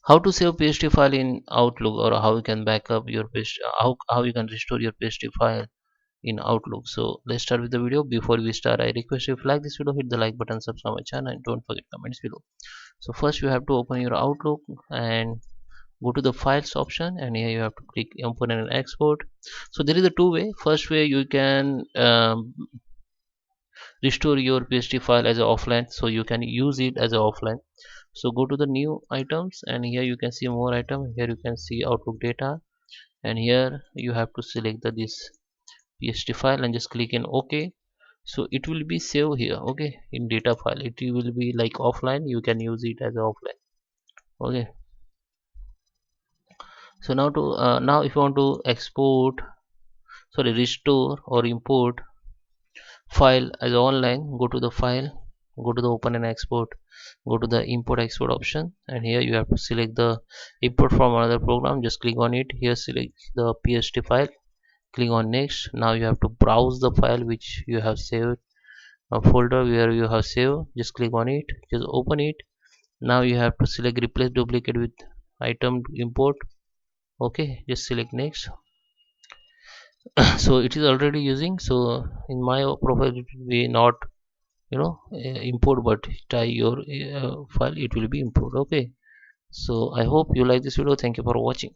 How to save PST file in Outlook, or how you can back up your PST, how you can restore your PST file in Outlook. So let's start with the video. Before we start, I request you, if you like this video, hit the like button, subscribe my channel, and don't forget comments below. So first you have to open your Outlook and go to the files option, and here you have to click import and export. So there is a two way. First way, you can restore your PST file as a offline, so you can use it as a offline. So go to the new items, and here you can see more item. Here you can see Outlook data, and here you have to select this PST file and just click in OK. So it will be saved here, okay, in data file. It will be like offline, you can use it as offline. Okay, so now if you want to export, sorry, restore or import file as online, go to the file, go to the open and export, go to the import export option, and here you have to select the import from another program. Just click on it. Here select the PST file, click on next. Now you have to browse the file which you have saved, a folder where you have saved. Just click on it, just open it. Now you have to select replace duplicate with item import. Okay, just select next. So it is already using, so in my profile it will be not, import, but try your file, it will be import. Okay, so I hope you like this video. Thank you for watching.